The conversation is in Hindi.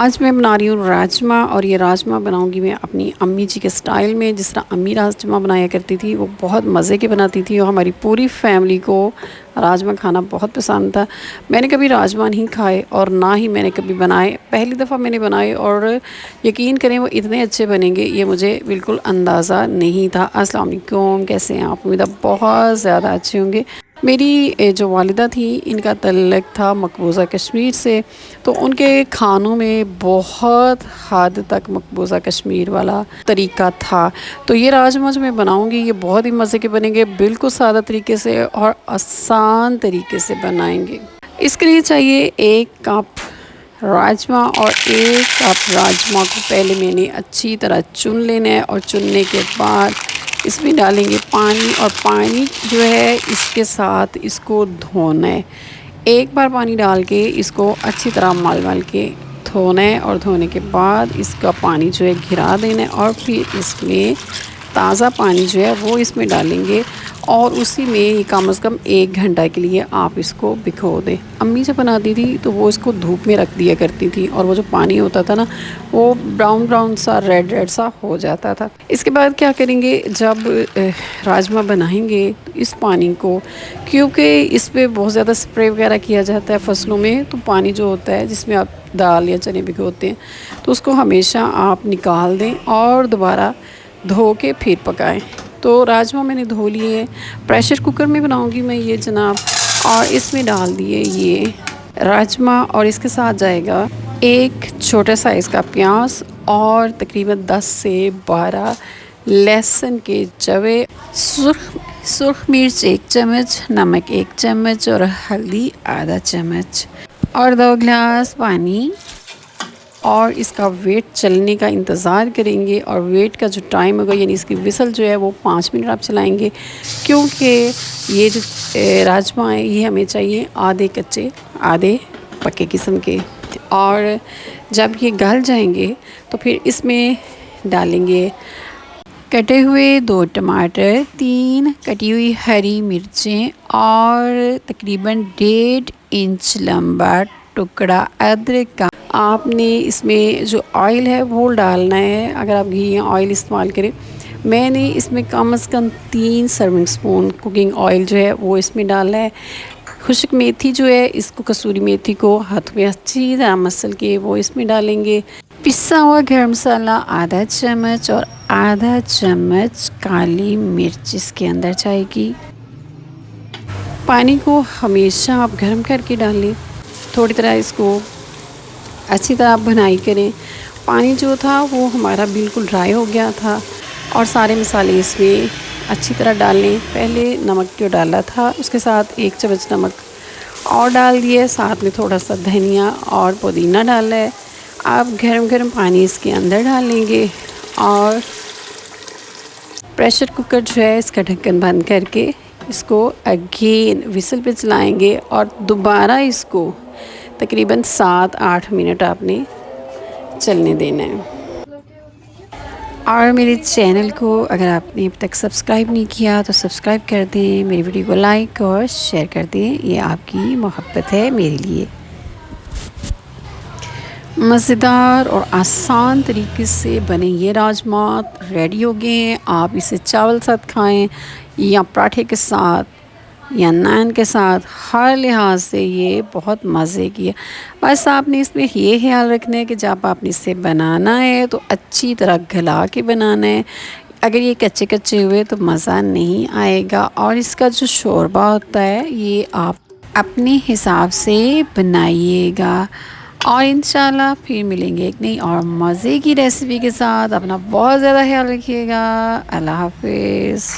आज मैं बना रही हूँ राजमा। और ये राजमा बनाऊँगी मैं अपनी अम्मी जी के स्टाइल में, जिस तरह अम्मी राजमा बनाया करती थी। वो बहुत मज़े के बनाती थी और हमारी पूरी फैमिली को राजमा खाना बहुत पसंद था। मैंने कभी राजमा नहीं खाए और ना ही मैंने कभी बनाए, पहली दफ़ा मैंने बनाए और यकीन करें वो इतने अच्छे बनेंगे ये मुझे बिल्कुल अंदाज़ा नहीं था। अस्सलाम वालेकुम, कैसे हैं आप? उम्मीद है बहुत ज़्यादा अच्छे होंगे। मेरी जो वालिदा थी इनका तल्लुक़ था मकबूज़ा कश्मीर से, तो उनके खानों में बहुत हद तक मकबूज़ा कश्मीर वाला तरीक़ा था। तो ये राजमा जो मैं बनाऊँगी ये बहुत ही मज़े के बनेंगे, बिल्कुल सादा तरीके से और आसान तरीके से बनाएंगे। इसके लिए चाहिए 1 कप राजमा और 1 कप राजमा को पहले मैंने अच्छी तरह चुन लेना है और चुनने के बाद इसमें डालेंगे पानी। और पानी जो है इसके साथ इसको धोना है। एक बार पानी डाल के इसको अच्छी तरह मल के धोना है और धोने के बाद इसका पानी जो है गिरा देना है और फिर इसमें ताज़ा पानी जो है वो इसमें डालेंगे और उसी में कम से कम 1 घंटा के लिए आप इसको भिगो दें। अम्मी जब बनाती थी तो वो इसको धूप में रख दिया करती थी और वो जो पानी होता था ना वो ब्राउन ब्राउन सा रेड सा हो जाता था। इसके बाद क्या करेंगे, जब राजमा बनाएंगे तो इस पानी को, क्योंकि इस पर बहुत ज़्यादा स्प्रे वगैरह किया जाता है फसलों में, तो पानी जो होता है जिसमें आप दाल या चने भिगोते हैं तो उसको हमेशा आप निकाल दें और दोबारा धो के फिर पकाएं। तो राजमा मैंने धो लिए, प्रेशर कुकर में बनाऊंगी मैं ये जनाब। और इसमें डाल दिए ये राजमा और इसके साथ जाएगा 1 छोटा साइज़ का प्याज और तकरीबन 10 से 12 लहसुन के जवे, सुर्ख मिर्च 1 चम्मच, नमक 1 चम्मच और हल्दी आधा चम्मच और 2 गिलास पानी। और इसका वेट चलने का इंतज़ार करेंगे और वेट का जो टाइम होगा यानी इसकी विसल जो है वो 5 मिनट आप चलाएंगे, क्योंकि ये जो राजमा है ये हमें चाहिए आधे कच्चे आधे पके किस्म के। और जब ये गल जाएंगे तो फिर इसमें डालेंगे कटे हुए 2 टमाटर, 3 कटी हुई हरी मिर्चें और तकरीबन 1.5 इंच लंबा टुकड़ा अदरक का। आपने इसमें जो ऑयल है वो डालना है, अगर आप घी या ऑयल इस्तेमाल करें। मैंने इसमें कम से कम 3 सर्विंग स्पून कुकिंग ऑयल जो है वो इसमें डालना है। खुश्क मेथी जो है इसको, कसूरी मेथी को हाथ में अच्छी तरह मसल के वो इसमें डालेंगे। पिसा हुआ गरम मसाला आधा चम्मच और आधा चम्मच काली मिर्च इसके अंदर जाएगी। पानी को हमेशा आप गर्म करके डालें, थोड़ी तरह इसको अच्छी तरह आप भुनाई करें। पानी जो था वो हमारा बिल्कुल ड्राई हो गया था और सारे मसाले इसमें अच्छी तरह डाल लें। पहले नमक जो डाला था उसके साथ 1 चम्मच नमक और डाल दिए, साथ में थोड़ा सा धनिया और पुदीना डाला है। आप गरम पानी इसके अंदर डालेंगे और प्रेशर कुकर जो है इसका ढक्कन बंद करके इसको अगेन विसल पे चलाएंगे और दोबारा इसको तकरीबन 7-8 मिनट आपने चलने देना है। और मेरे चैनल को अगर आपने अब तक सब्सक्राइब नहीं किया तो सब्सक्राइब कर दें, मेरी वीडियो को लाइक और शेयर कर दें, ये आपकी मोहब्बत है मेरे लिए। मज़ेदार और आसान तरीके से बने ये राजमा रेडी हो गए हैं। आप इसे चावल साथ खाएं या पराठे के साथ या नान के साथ, हर लिहाज से ये बहुत मज़े की है। बस आपने इसमें ये ख्याल रखना है कि जब आपने इसे बनाना है तो अच्छी तरह गला के बनाना है। अगर ये कच्चे कच्चे हुए तो मज़ा नहीं आएगा। और इसका जो शोरबा होता है ये आप अपने हिसाब से बनाइएगा। और इंशाल्लाह फिर मिलेंगे एक नई और मज़े की रेसिपी के साथ। अपना बहुत ज़्यादा ख्याल रखिएगा। अल्लाह हाफ़िज़।